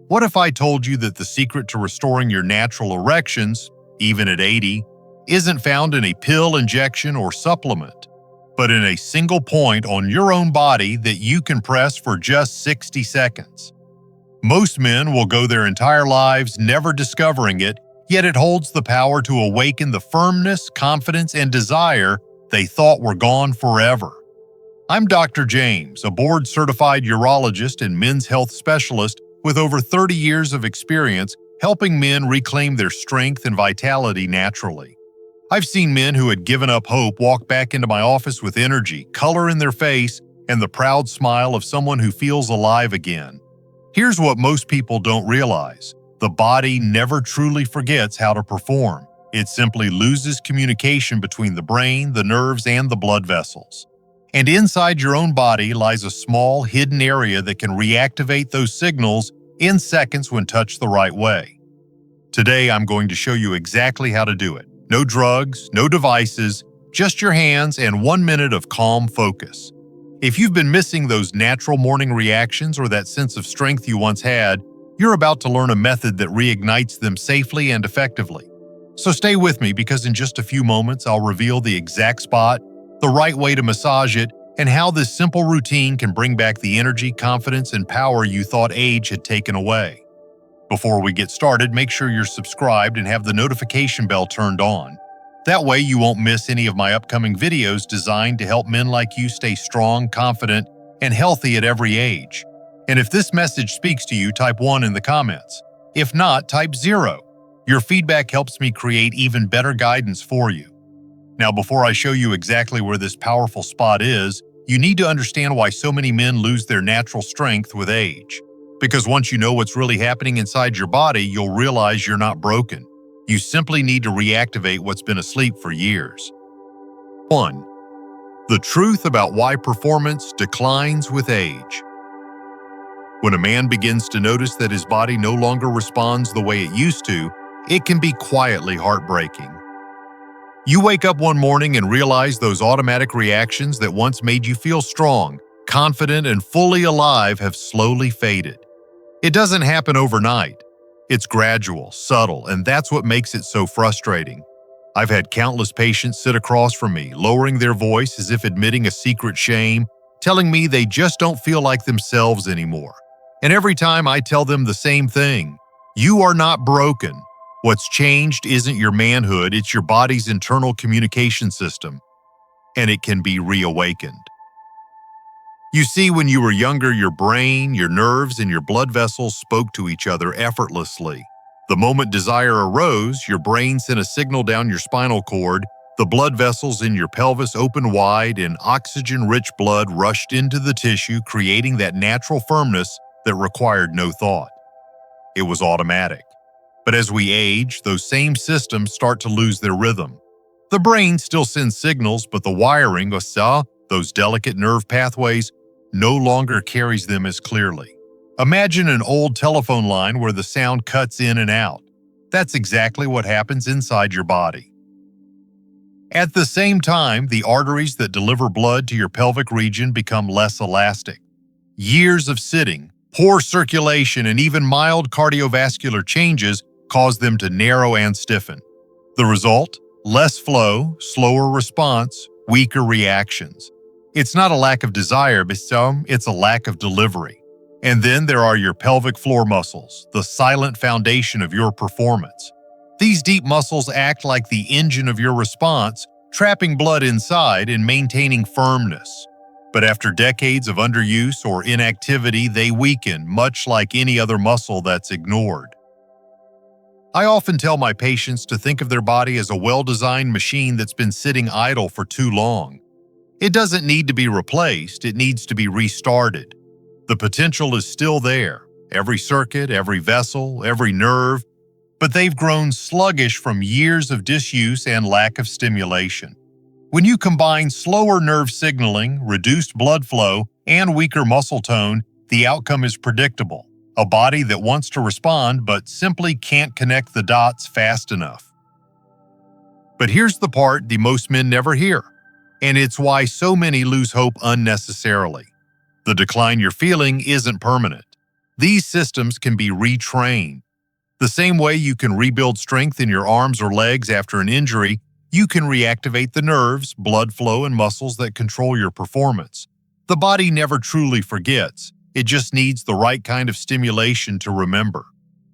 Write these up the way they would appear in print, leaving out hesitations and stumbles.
What if I told you that the secret to restoring your natural erections, even at 80, isn't found in a pill, injection, or supplement, but in a single point on your own body that you can press for just 60 seconds? Most men will go their entire lives never discovering it, yet it holds the power to awaken the firmness, confidence, and desire they thought were gone forever. I'm Dr. James, a board-certified urologist and men's health specialist with over 30 years of experience helping men reclaim their strength and vitality naturally. I've seen men who had given up hope walk back into my office with energy, color in their face, and the proud smile of someone who feels alive again. Here's what most people don't realize. The body never truly forgets how to perform. It simply loses communication between the brain, the nerves, and the blood vessels. And inside your own body lies a small, hidden area that can reactivate those signals in seconds when touched the right way. Today, I'm going to show you exactly how to do it. No drugs, no devices, just your hands and 1 minute of calm focus. If you've been missing those natural morning reactions or that sense of strength you once had, you're about to learn a method that reignites them safely and effectively. So stay with me because in just a few moments, I'll reveal the exact spot, the right way to massage it, and how this simple routine can bring back the energy, confidence, and power you thought age had taken away. Before we get started, make sure you're subscribed and have the notification bell turned on. That way you won't miss any of my upcoming videos designed to help men like you stay strong, confident, and healthy at every age. And if this message speaks to you, type 1 in the comments. If not, type 0. Your feedback helps me create even better guidance for you. Now, before I show you exactly where this powerful spot is, you need to understand why so many men lose their natural strength with age. Because once you know what's really happening inside your body, you'll realize you're not broken. You simply need to reactivate what's been asleep for years. 1. The truth about why performance declines with age. When a man begins to notice that his body no longer responds the way it used to, it can be quietly heartbreaking. You wake up one morning and realize those automatic reactions that once made you feel strong, confident, and fully alive have slowly faded. It doesn't happen overnight. It's gradual, subtle, and that's what makes it so frustrating. I've had countless patients sit across from me, lowering their voice as if admitting a secret shame, telling me they just don't feel like themselves anymore. And every time I tell them the same thing, you are not broken. What's changed isn't your manhood, it's your body's internal communication system, and it can be reawakened. You see, when you were younger, your brain, your nerves, and your blood vessels spoke to each other effortlessly. The moment desire arose, your brain sent a signal down your spinal cord, the blood vessels in your pelvis opened wide, and oxygen-rich blood rushed into the tissue, creating that natural firmness that required no thought. It was automatic. But as we age, those same systems start to lose their rhythm. The brain still sends signals, but the wiring, those delicate nerve pathways, no longer carries them as clearly. Imagine an old telephone line where the sound cuts in and out. That's exactly what happens inside your body. At the same time, the arteries that deliver blood to your pelvic region become less elastic. Years of sitting, poor circulation, and even mild cardiovascular changes cause them to narrow and stiffen. The result? Less flow, slower response, weaker reactions. It's not a lack of desire, but it's a lack of delivery. And then there are your pelvic floor muscles, the silent foundation of your performance. These deep muscles act like the engine of your response, trapping blood inside and maintaining firmness. But after decades of underuse or inactivity, they weaken, much like any other muscle that's ignored. I often tell my patients to think of their body as a well-designed machine that's been sitting idle for too long. It doesn't need to be replaced, it needs to be restarted. The potential is still there, every circuit, every vessel, every nerve, but they've grown sluggish from years of disuse and lack of stimulation. When you combine slower nerve signaling, reduced blood flow, and weaker muscle tone, the outcome is predictable. A body that wants to respond but simply can't connect the dots fast enough. But here's the part the most men never hear, and it's why so many lose hope unnecessarily. The decline you're feeling isn't permanent. These systems can be retrained. The same way you can rebuild strength in your arms or legs after an injury, you can reactivate the nerves, blood flow, and muscles that control your performance. The body never truly forgets. It just needs the right kind of stimulation to remember.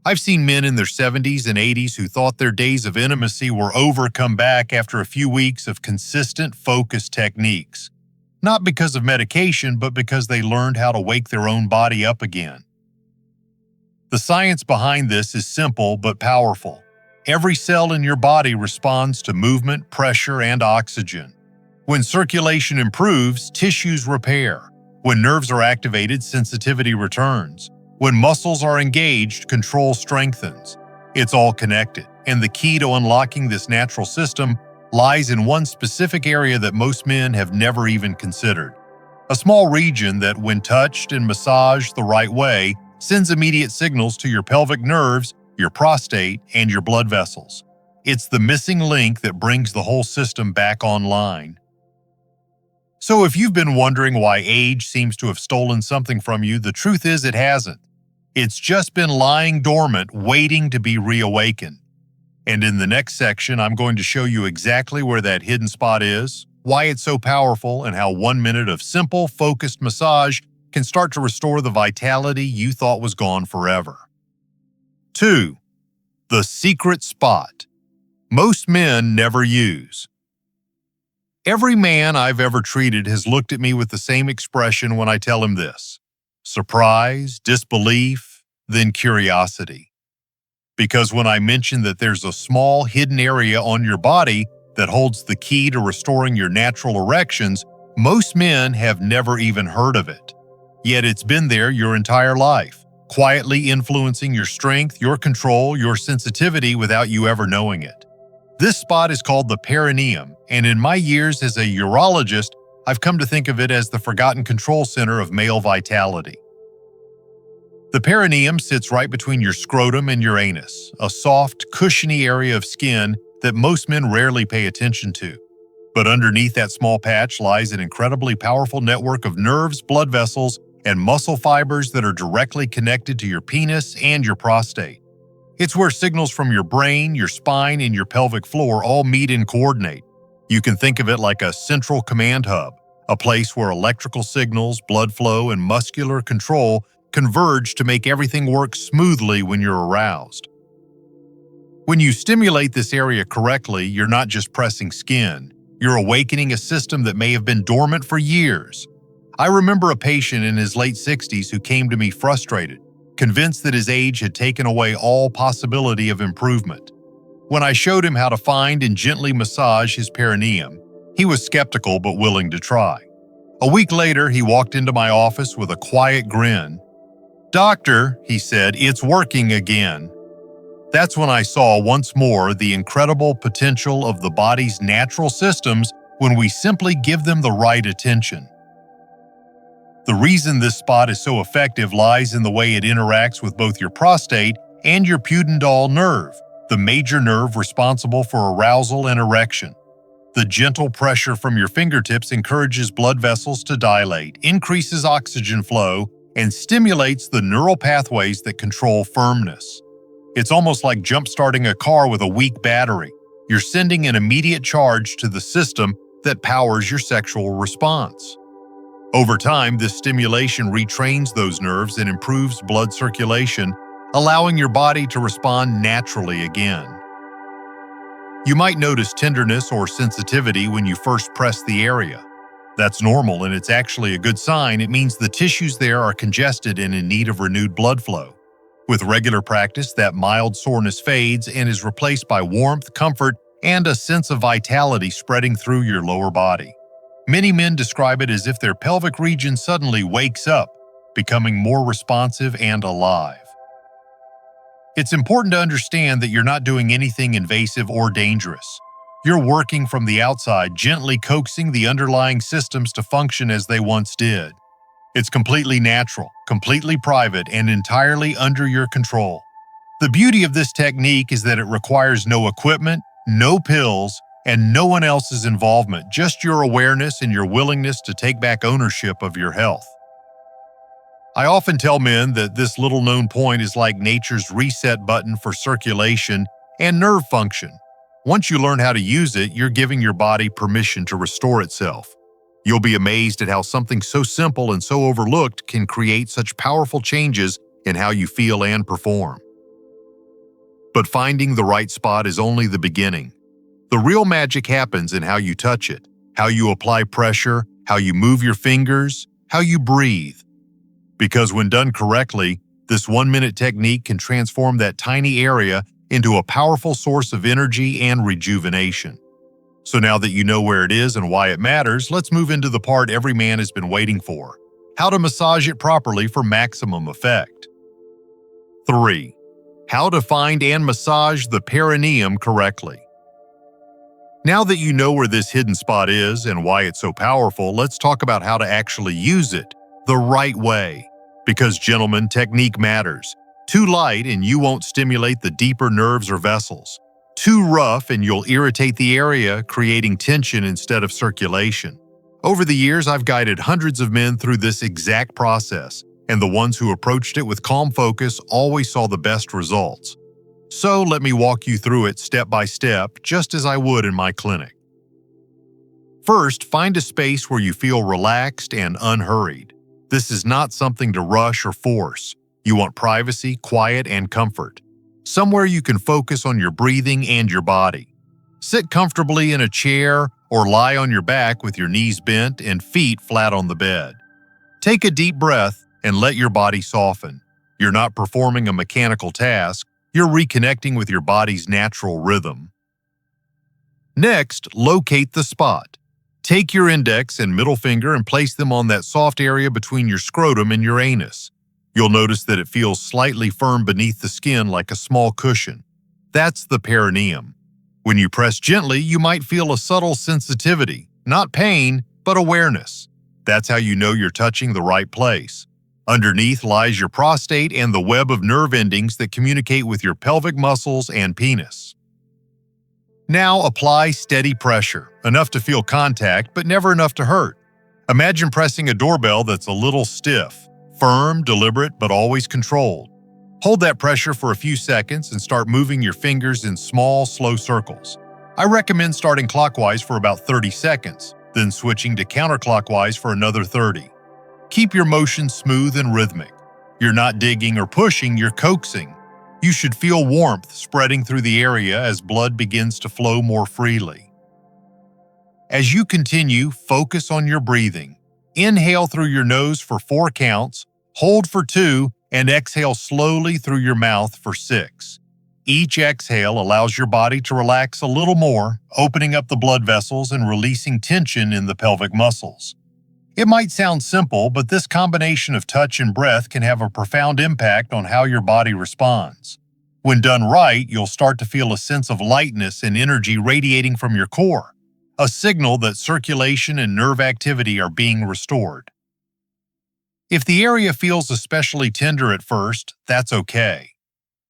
I've seen men in their 70s and 80s who thought their days of intimacy were over come back after a few weeks of consistent, focused techniques. Not because of medication, but because they learned how to wake their own body up again. The science behind this is simple but powerful. Every cell in your body responds to movement, pressure, and oxygen. When circulation improves, tissues repair. When nerves are activated, sensitivity returns. When muscles are engaged, control strengthens. It's all connected, and the key to unlocking this natural system lies in one specific area that most men have never even considered. A small region that, when touched and massaged the right way, sends immediate signals to your pelvic nerves, your prostate, and your blood vessels. It's the missing link that brings the whole system back online. So if you've been wondering why age seems to have stolen something from you, the truth is it hasn't. It's just been lying dormant, waiting to be reawakened. And in the next section, I'm going to show you exactly where that hidden spot is, why it's so powerful, and how 1 minute of simple, focused massage can start to restore the vitality you thought was gone forever. 2. The secret spot most men never use. Every man I've ever treated has looked at me with the same expression when I tell him this: surprise, disbelief, then curiosity. Because when I mention that there's a small hidden area on your body that holds the key to restoring your natural erections, most men have never even heard of it. Yet it's been there your entire life, quietly influencing your strength, your control, your sensitivity without you ever knowing it. This spot is called the perineum, and in my years as a urologist, I've come to think of it as the forgotten control center of male vitality. The perineum sits right between your scrotum and your anus, a soft, cushiony area of skin that most men rarely pay attention to. But underneath that small patch lies an incredibly powerful network of nerves, blood vessels, and muscle fibers that are directly connected to your penis and your prostate. It's where signals from your brain, your spine, and your pelvic floor all meet and coordinate. You can think of it like a central command hub, a place where electrical signals, blood flow, and muscular control converge to make everything work smoothly when you're aroused. When you stimulate this area correctly, you're not just pressing skin, you're awakening a system that may have been dormant for years. I remember a patient in his late 60s who came to me frustrated, convinced that his age had taken away all possibility of improvement. When I showed him how to find and gently massage his perineum, he was skeptical but willing to try. A week later, he walked into my office with a quiet grin. "Doctor," he said, "it's working again." That's when I saw once more the incredible potential of the body's natural systems when we simply give them the right attention. The reason this spot is so effective lies in the way it interacts with both your prostate and your pudendal nerve, the major nerve responsible for arousal and erection. The gentle pressure from your fingertips encourages blood vessels to dilate, increases oxygen flow, and stimulates the neural pathways that control firmness. It's almost like jump-starting a car with a weak battery. You're sending an immediate charge to the system that powers your sexual response. Over time, this stimulation retrains those nerves and improves blood circulation, allowing your body to respond naturally again. You might notice tenderness or sensitivity when you first press the area. That's normal, and it's actually a good sign. It means the tissues there are congested and in need of renewed blood flow. With regular practice, that mild soreness fades and is replaced by warmth, comfort, and a sense of vitality spreading through your lower body. Many men describe it as if their pelvic region suddenly wakes up, becoming more responsive and alive. It's important to understand that you're not doing anything invasive or dangerous. You're working from the outside, gently coaxing the underlying systems to function as they once did. It's completely natural, completely private, and entirely under your control. The beauty of this technique is that it requires no equipment, no pills, and no one else's involvement, just your awareness and your willingness to take back ownership of your health. I often tell men that this little-known point is like nature's reset button for circulation and nerve function. Once you learn how to use it, you're giving your body permission to restore itself. You'll be amazed at how something so simple and so overlooked can create such powerful changes in how you feel and perform. But finding the right spot is only the beginning. The real magic happens in how you touch it, how you apply pressure, how you move your fingers, how you breathe. Because when done correctly, this 1-minute technique can transform that tiny area into a powerful source of energy and rejuvenation. So now that you know where it is and why it matters, let's move into the part every man has been waiting for: how to massage it properly for maximum effect. 3. How to find and massage the perineum correctly. Now that you know where this hidden spot is and why it's so powerful, let's talk about how to actually use it the right way. Because, gentlemen, technique matters. Too light and you won't stimulate the deeper nerves or vessels. Too rough and you'll irritate the area, creating tension instead of circulation. Over the years, I've guided hundreds of men through this exact process, and the ones who approached it with calm focus always saw the best results. So let me walk you through it step by step, just as I would in my clinic. First, find a space where you feel relaxed and unhurried. This is not something to rush or force. You want privacy, quiet, and comfort. Somewhere you can focus on your breathing and your body. Sit comfortably in a chair or lie on your back with your knees bent and feet flat on the bed. Take a deep breath and let your body soften. You're not performing a mechanical task, you're reconnecting with your body's natural rhythm. Next, locate the spot. Take your index and middle finger and place them on that soft area between your scrotum and your anus. You'll notice that it feels slightly firm beneath the skin like a small cushion. That's the perineum. When you press gently, you might feel a subtle sensitivity, not pain, but awareness. That's how you know you're touching the right place. Underneath lies your prostate and the web of nerve endings that communicate with your pelvic muscles and penis. Now apply steady pressure, enough to feel contact, but never enough to hurt. Imagine pressing a doorbell that's a little stiff. Firm, deliberate, but always controlled. Hold that pressure for a few seconds and start moving your fingers in small, slow circles. I recommend starting clockwise for about 30 seconds, then switching to counterclockwise for another 30. Keep your motion smooth and rhythmic. You're not digging or pushing, you're coaxing. You should feel warmth spreading through the area as blood begins to flow more freely. As you continue, focus on your breathing. Inhale through your nose for 4 counts, hold for 2, and exhale slowly through your mouth for 6. Each exhale allows your body to relax a little more, opening up the blood vessels and releasing tension in the pelvic muscles. It might sound simple, but this combination of touch and breath can have a profound impact on how your body responds. When done right, you'll start to feel a sense of lightness and energy radiating from your core, a signal that circulation and nerve activity are being restored. If the area feels especially tender at first, that's okay.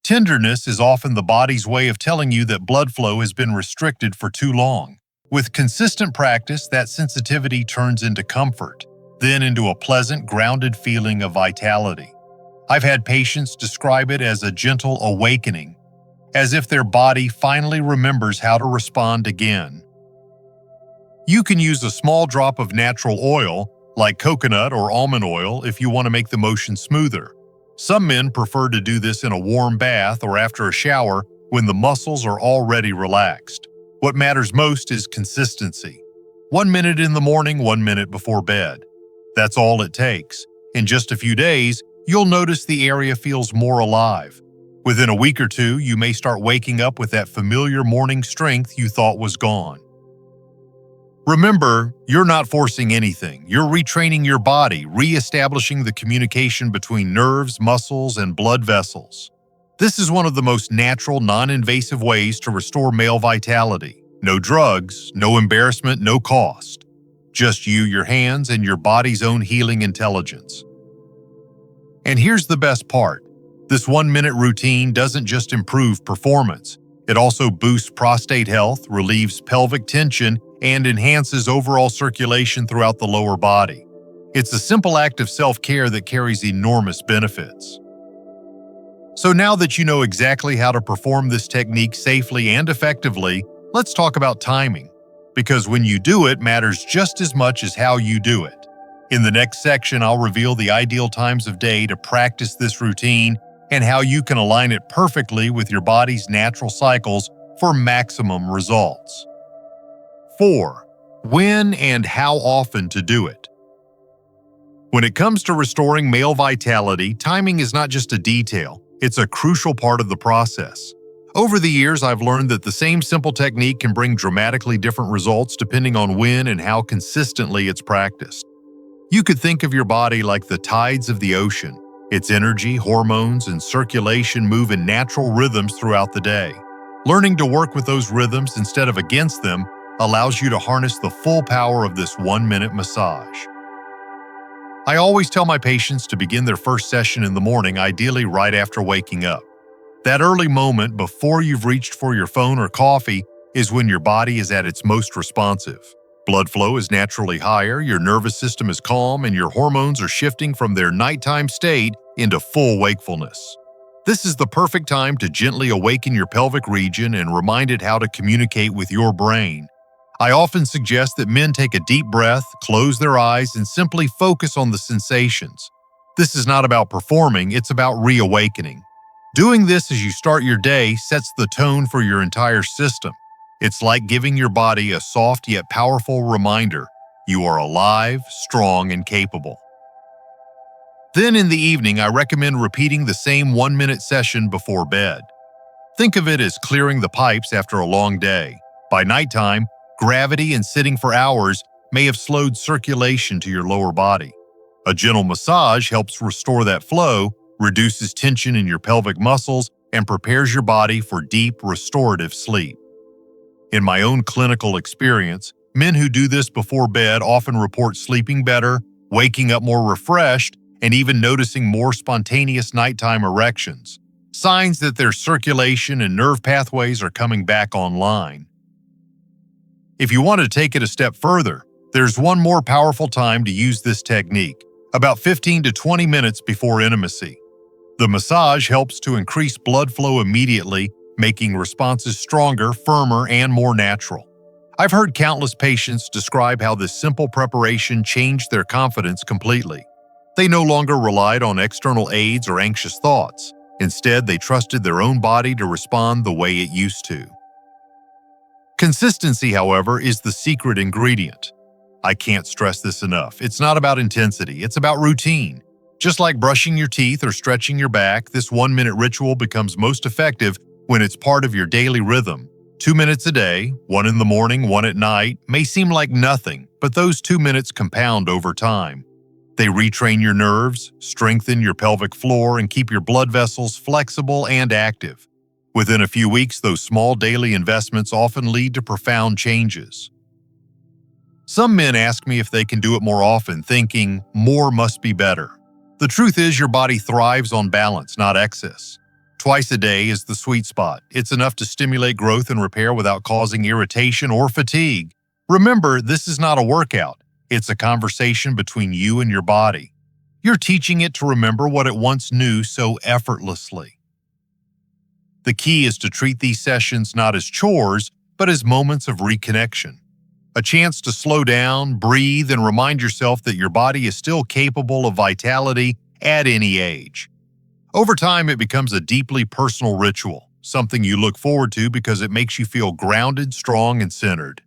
Tenderness is often the body's way of telling you that blood flow has been restricted for too long. With consistent practice, that sensitivity turns into comfort, then into a pleasant, grounded feeling of vitality. I've had patients describe it as a gentle awakening, as if their body finally remembers how to respond again. You can use a small drop of natural oil, like coconut or almond oil, if you want to make the motion smoother. Some men prefer to do this in a warm bath or after a shower when the muscles are already relaxed. What matters most is consistency. 1 minute in the morning, 1 minute before bed. That's all it takes. In just a few days, you'll notice the area feels more alive. Within a week or two, you may start waking up with that familiar morning strength you thought was gone. Remember, you're not forcing anything. You're retraining your body, re-establishing the communication between nerves, muscles, and blood vessels. This is one of the most natural, non-invasive ways to restore male vitality. No drugs, no embarrassment, no cost. Just you, your hands, and your body's own healing intelligence. And here's the best part. This 1-minute routine doesn't just improve performance. It also boosts prostate health, relieves pelvic tension, and enhances overall circulation throughout the lower body. It's a simple act of self-care that carries enormous benefits. So now that you know exactly how to perform this technique safely and effectively, let's talk about timing, because when you do it matters just as much as how you do it. In the next section, I'll reveal the ideal times of day to practice this routine and how you can align it perfectly with your body's natural cycles for maximum results. 4. When and how often to do it. When it comes to restoring male vitality, timing is not just a detail, it's a crucial part of the process. Over the years, I've learned that the same simple technique can bring dramatically different results depending on when and how consistently it's practiced. You could think of your body like the tides of the ocean. Its energy, hormones, and circulation move in natural rhythms throughout the day. Learning to work with those rhythms instead of against them allows you to harness the full power of this 1-minute massage. I always tell my patients to begin their first session in the morning, ideally right after waking up. That early moment before you've reached for your phone or coffee is when your body is at its most responsive. Blood flow is naturally higher, your nervous system is calm, and your hormones are shifting from their nighttime state into full wakefulness. This is the perfect time to gently awaken your pelvic region and remind it how to communicate with your brain. I often suggest that men take a deep breath, close their eyes, and simply focus on the sensations. This is not about performing, it's about reawakening. Doing this as you start your day sets the tone for your entire system. It's like giving your body a soft yet powerful reminder you are alive, strong, and capable. Then in the evening, I recommend repeating the same 1-minute session before bed. Think of it as clearing the pipes after a long day. By nighttime, gravity and sitting for hours may have slowed circulation to your lower body. A gentle massage helps restore that flow, reduces tension in your pelvic muscles, and prepares your body for deep, restorative sleep. In my own clinical experience, men who do this before bed often report sleeping better, waking up more refreshed, and even noticing more spontaneous nighttime erections, signs that their circulation and nerve pathways are coming back online. If you want to take it a step further, there's one more powerful time to use this technique, about 15 to 20 minutes before intimacy. The massage helps to increase blood flow immediately, making responses stronger, firmer, and more natural. I've heard countless patients describe how this simple preparation changed their confidence completely. They no longer relied on external aids or anxious thoughts. Instead, they trusted their own body to respond the way it used to. Consistency, however, is the secret ingredient. I can't stress this enough. It's not about intensity, it's about routine. Just like brushing your teeth or stretching your back, this 1-minute ritual becomes most effective when it's part of your daily rhythm. 2 minutes a day, 1 in the morning, 1 at night, may seem like nothing, but those 2 minutes compound over time. They retrain your nerves, strengthen your pelvic floor, and keep your blood vessels flexible and active. Within a few weeks, those small daily investments often lead to profound changes. Some men ask me if they can do it more often, thinking more must be better. The truth is your body thrives on balance, not excess. Twice a day is the sweet spot. It's enough to stimulate growth and repair without causing irritation or fatigue. Remember, this is not a workout. It's a conversation between you and your body. You're teaching it to remember what it once knew so effortlessly. The key is to treat these sessions not as chores, but as moments of reconnection. A chance to slow down, breathe, and remind yourself that your body is still capable of vitality at any age. Over time, it becomes a deeply personal ritual, something you look forward to because it makes you feel grounded, strong, and centered.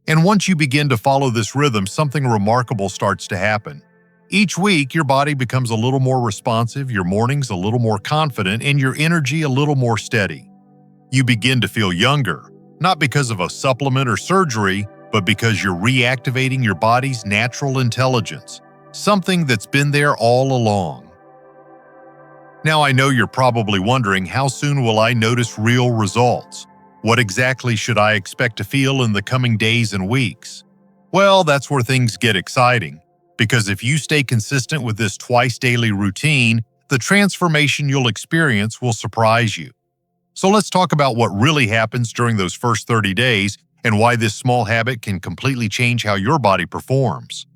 And once you begin to follow this rhythm, something remarkable starts to happen. Each week, your body becomes a little more responsive, your mornings a little more confident, and your energy a little more steady. You begin to feel younger, not because of a supplement or surgery, but because you're reactivating your body's natural intelligence, something that's been there all along. Now, I know you're probably wondering, how soon will I notice real results? What exactly should I expect to feel in the coming days and weeks? Well, that's where things get exciting, because if you stay consistent with this twice-daily routine, the transformation you'll experience will surprise you. So let's talk about what really happens during those first 30 days and why this small habit can completely change how your body performs.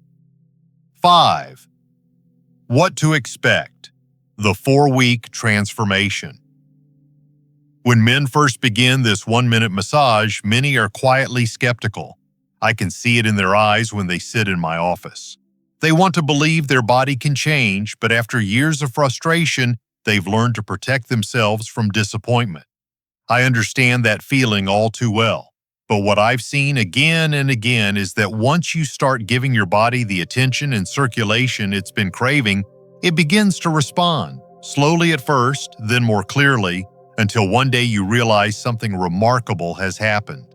5. What to expect. The 4-week transformation. When men first begin this 1-minute massage, many are quietly skeptical. I can see it in their eyes when they sit in my office. They want to believe their body can change, but after years of frustration, they've learned to protect themselves from disappointment. I understand that feeling all too well. But what I've seen again and again is that once you start giving your body the attention and circulation it's been craving, it begins to respond, slowly at first, then more clearly, until one day you realize something remarkable has happened.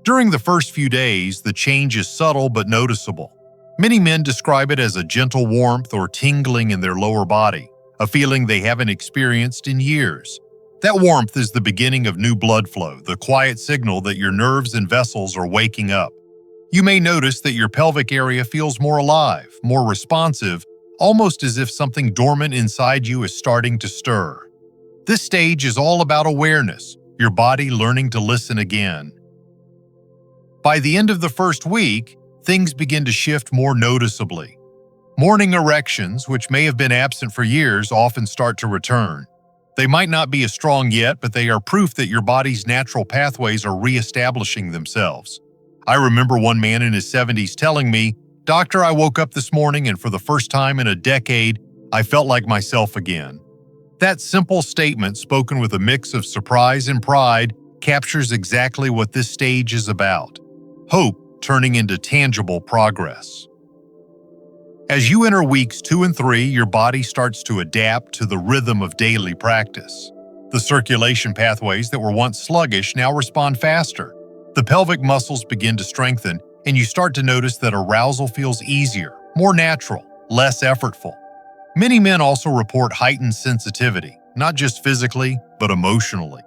During the first few days, the change is subtle but noticeable. Many men describe it as a gentle warmth or tingling in their lower body, a feeling they haven't experienced in years. That warmth is the beginning of new blood flow, the quiet signal that your nerves and vessels are waking up. You may notice that your pelvic area feels more alive, more responsive, almost as if something dormant inside you is starting to stir. This stage is all about awareness, your body learning to listen again. By the end of the first week, things begin to shift more noticeably. Morning erections, which may have been absent for years, often start to return. They might not be as strong yet, but they are proof that your body's natural pathways are reestablishing themselves. I remember one man in his 70s telling me, "Doctor, I woke up this morning and for the first time in a decade, I felt like myself again." That simple statement, spoken with a mix of surprise and pride, captures exactly what this stage is about. Hope turning into tangible progress. As you enter weeks 2 and 3, your body starts to adapt to the rhythm of daily practice. The circulation pathways that were once sluggish now respond faster. The pelvic muscles begin to strengthen, and you start to notice that arousal feels easier, more natural, less effortful. Many men also report heightened sensitivity, not just physically, but emotionally.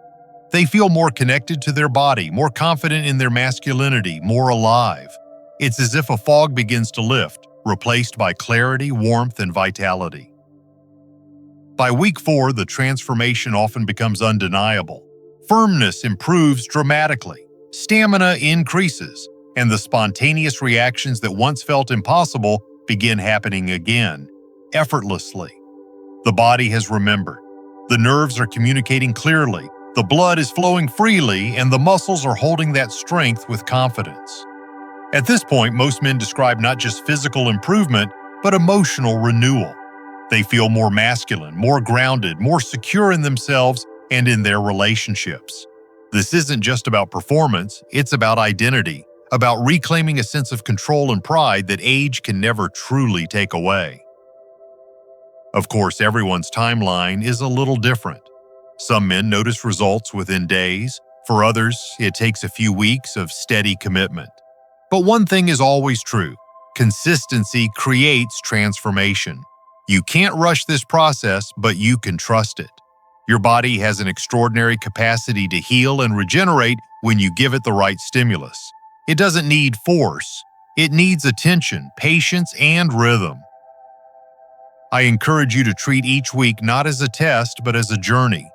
They feel more connected to their body, more confident in their masculinity, more alive. It's as if a fog begins to lift, replaced by clarity, warmth, and vitality. By week 4, the transformation often becomes undeniable. Firmness improves dramatically, stamina increases, and the spontaneous reactions that once felt impossible begin happening again, effortlessly. The body has remembered. The nerves are communicating clearly, the blood is flowing freely, and the muscles are holding that strength with confidence. At this point, most men describe not just physical improvement, but emotional renewal. They feel more masculine, more grounded, more secure in themselves and in their relationships. This isn't just about performance, it's about identity, about reclaiming a sense of control and pride that age can never truly take away. Of course, everyone's timeline is a little different. Some men notice results within days. For others, it takes a few weeks of steady commitment. But one thing is always true: consistency creates transformation. You can't rush this process, but you can trust it. Your body has an extraordinary capacity to heal and regenerate when you give it the right stimulus. It doesn't need force. It needs attention, patience, and rhythm. I encourage you to treat each week not as a test, but as a journey.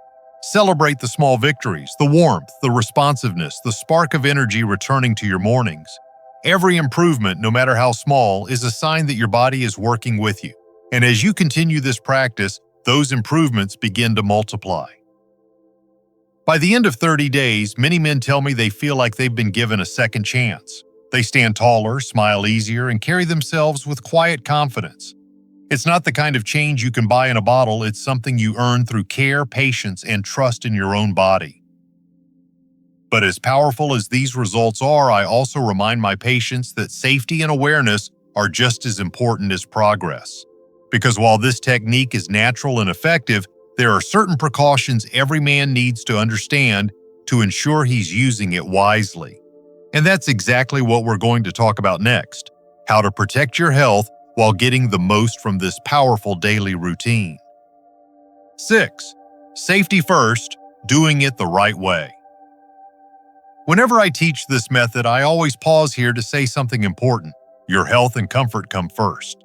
Celebrate the small victories, the warmth, the responsiveness, the spark of energy returning to your mornings. Every improvement, no matter how small, is a sign that your body is working with you. And as you continue this practice, those improvements begin to multiply. By the end of 30 days, many men tell me they feel like they've been given a second chance. They stand taller, smile easier, and carry themselves with quiet confidence. It's not the kind of change you can buy in a bottle, it's something you earn through care, patience, and trust in your own body. But as powerful as these results are, I also remind my patients that safety and awareness are just as important as progress. Because while this technique is natural and effective, there are certain precautions every man needs to understand to ensure he's using it wisely. And that's exactly what we're going to talk about next: how to protect your health while getting the most from this powerful daily routine. 6. Safety first, doing it the right way. Whenever I teach this method, I always pause here to say something important. Your health and comfort come first.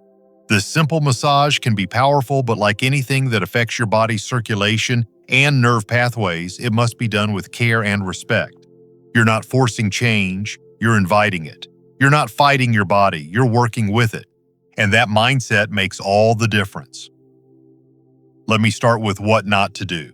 This simple massage can be powerful, but like anything that affects your body's circulation and nerve pathways, it must be done with care and respect. You're not forcing change, you're inviting it. You're not fighting your body, you're working with it. And that mindset makes all the difference. Let me start with what not to do.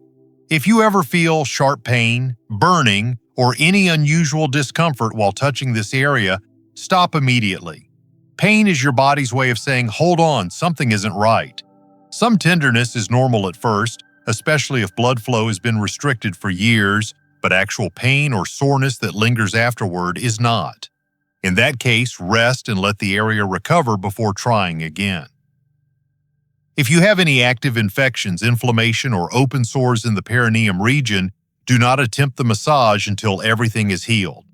If you ever feel sharp pain, burning, or any unusual discomfort while touching this area, stop immediately. Pain is your body's way of saying, hold on, something isn't right. Some tenderness is normal at first, especially if blood flow has been restricted for years, but actual pain or soreness that lingers afterward is not. In that case, rest and let the area recover before trying again. If you have any active infections, inflammation, or open sores in the perineum region, do not attempt the massage until everything is healed.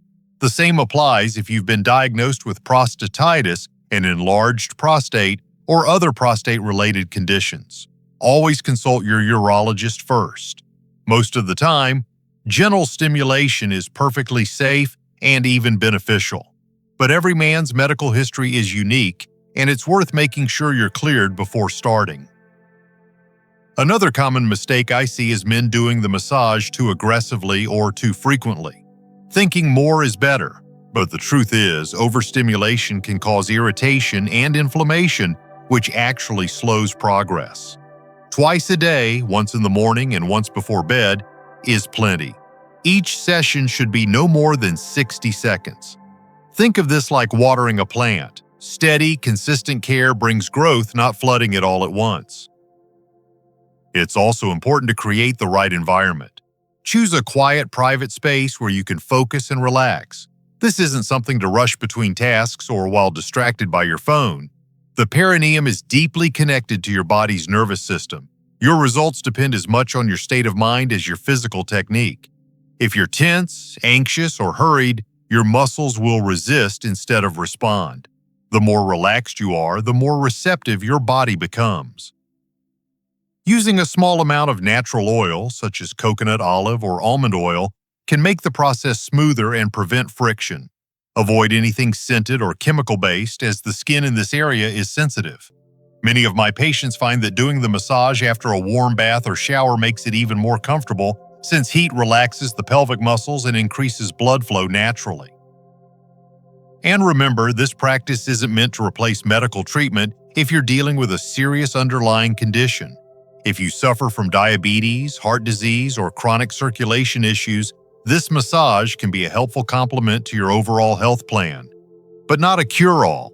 The same applies if you've been diagnosed with prostatitis, an enlarged prostate, or other prostate-related conditions. Always consult your urologist first. Most of the time, gentle stimulation is perfectly safe and even beneficial. But every man's medical history is unique, and it's worth making sure you're cleared before starting. Another common mistake I see is men doing the massage too aggressively or too frequently, thinking more is better. But the truth is, overstimulation can cause irritation and inflammation, which actually slows progress. Twice a day, once in the morning and once before bed, is plenty. Each session should be no more than 60 seconds. Think of this like watering a plant. Steady, consistent care brings growth, not flooding it all at once. It's also important to create the right environment. Choose a quiet, private space where you can focus and relax. This isn't something to rush between tasks or while distracted by your phone. The perineum is deeply connected to your body's nervous system. Your results depend as much on your state of mind as your physical technique. If you're tense, anxious, or hurried, your muscles will resist instead of respond. The more relaxed you are, the more receptive your body becomes. Using a small amount of natural oil, such as coconut, olive, or almond oil, can make the process smoother and prevent friction. Avoid anything scented or chemical-based, as the skin in this area is sensitive. Many of my patients find that doing the massage after a warm bath or shower makes it even more comfortable, since heat relaxes the pelvic muscles and increases blood flow naturally. And remember, this practice isn't meant to replace medical treatment if you're dealing with a serious underlying condition. If you suffer from diabetes, heart disease, or chronic circulation issues, this massage can be a helpful complement to your overall health plan, but not a cure-all.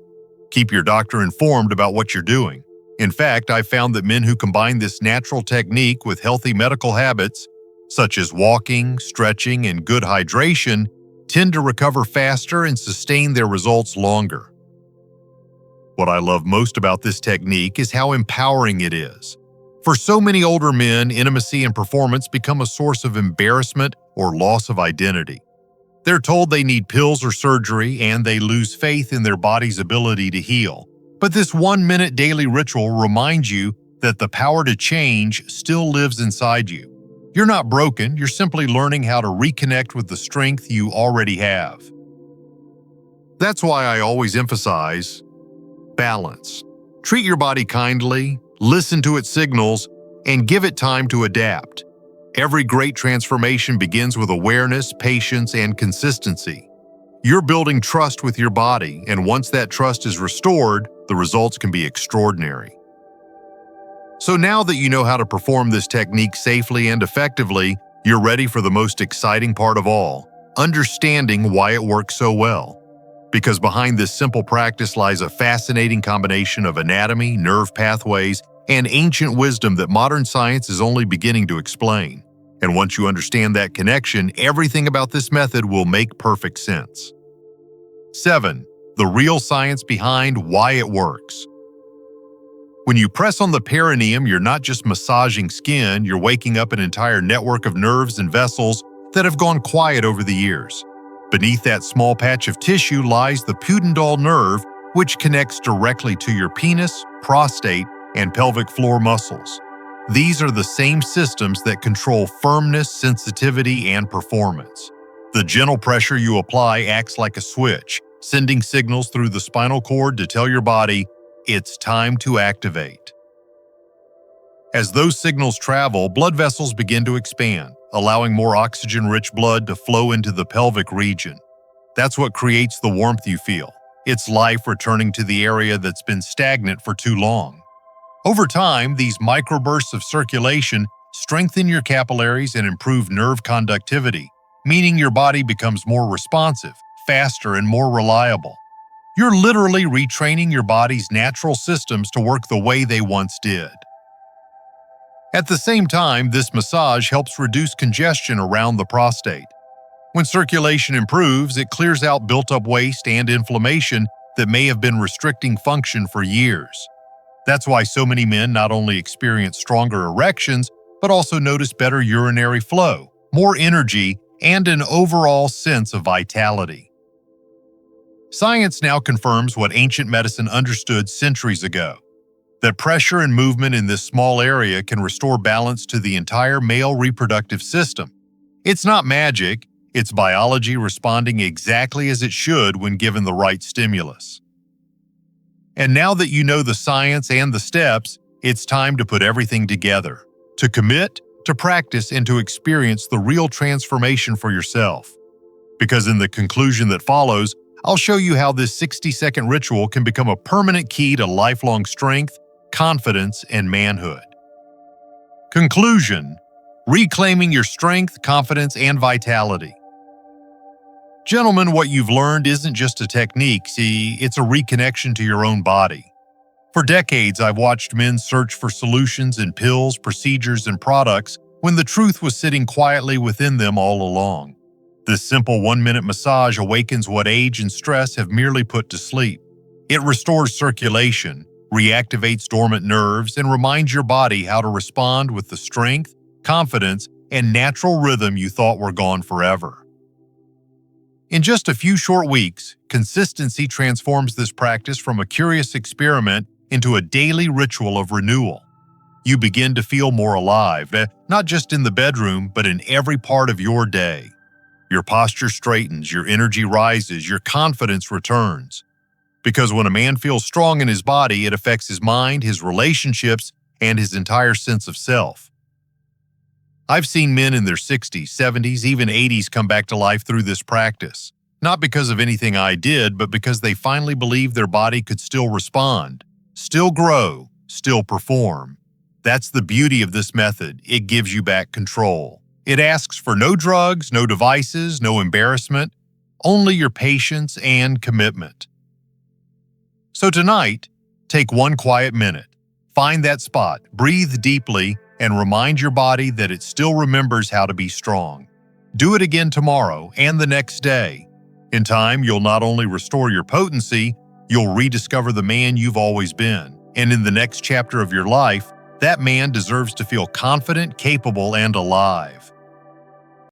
Keep your doctor informed about what you're doing. In fact, I've found that men who combine this natural technique with healthy medical habits, such as walking, stretching, and good hydration, tend to recover faster and sustain their results longer. What I love most about this technique is how empowering it is. For so many older men, intimacy and performance become a source of embarrassment or loss of identity. They're told they need pills or surgery, and they lose faith in their body's ability to heal. But this 1-minute daily ritual reminds you that the power to change still lives inside you. You're not broken, you're simply learning how to reconnect with the strength you already have. That's why I always emphasize balance. Treat your body kindly, listen to its signals, and give it time to adapt. Every great transformation begins with awareness, patience, and consistency. You're building trust with your body, and once that trust is restored, the results can be extraordinary. So now that you know how to perform this technique safely and effectively, you're ready for the most exciting part of all, understanding why it works so well. Because behind this simple practice lies a fascinating combination of anatomy, nerve pathways, and ancient wisdom that modern science is only beginning to explain. And once you understand that connection, everything about this method will make perfect sense. 7. The real science behind why it works. When you press on the perineum, you're not just massaging skin, you're waking up an entire network of nerves and vessels that have gone quiet over the years. Beneath that small patch of tissue lies the pudendal nerve, which connects directly to your penis, prostate, and pelvic floor muscles. These are the same systems that control firmness, sensitivity, and performance. The gentle pressure you apply acts like a switch, sending signals through the spinal cord to tell your body, it's time to activate. As those signals travel, blood vessels begin to expand, allowing more oxygen-rich blood to flow into the pelvic region. That's what creates the warmth you feel. It's life returning to the area that's been stagnant for too long. Over time, these microbursts of circulation strengthen your capillaries and improve nerve conductivity, meaning your body becomes more responsive, faster, and more reliable. You're literally retraining your body's natural systems to work the way they once did. At the same time, this massage helps reduce congestion around the prostate. When circulation improves, it clears out built-up waste and inflammation that may have been restricting function for years. That's why so many men not only experience stronger erections, but also notice better urinary flow, more energy, and an overall sense of vitality. Science now confirms what ancient medicine understood centuries ago, that pressure and movement in this small area can restore balance to the entire male reproductive system. It's not magic, it's biology responding exactly as it should when given the right stimulus. And now that you know the science and the steps, it's time to put everything together, to commit, to practice, and to experience the real transformation for yourself. Because in the conclusion that follows, I'll show you how this 60-second ritual can become a permanent key to lifelong strength, confidence, and manhood. Conclusion: reclaiming your strength, confidence, and vitality. Gentlemen, what you've learned isn't just a technique, see, it's a reconnection to your own body. For decades, I've watched men search for solutions in pills, procedures, and products when the truth was sitting quietly within them all along. This simple 1-minute massage awakens what age and stress have merely put to sleep. It restores circulation, reactivates dormant nerves, and reminds your body how to respond with the strength, confidence, and natural rhythm you thought were gone forever. In just a few short weeks, consistency transforms this practice from a curious experiment into a daily ritual of renewal. You begin to feel more alive, not just in the bedroom, but in every part of your day. Your posture straightens, your energy rises, your confidence returns. Because when a man feels strong in his body, it affects his mind, his relationships, and his entire sense of self. I've seen men in their 60s, 70s, even 80s come back to life through this practice. Not because of anything I did, but because they finally believed their body could still respond, still grow, still perform. That's the beauty of this method. It gives you back control. It asks for no drugs, no devices, no embarrassment, only your patience and commitment. So tonight, take one quiet minute. Find that spot, breathe deeply, and remind your body that it still remembers how to be strong. Do it again tomorrow and the next day. In time, you'll not only restore your potency, you'll rediscover the man you've always been. And in the next chapter of your life, that man deserves to feel confident, capable, and alive.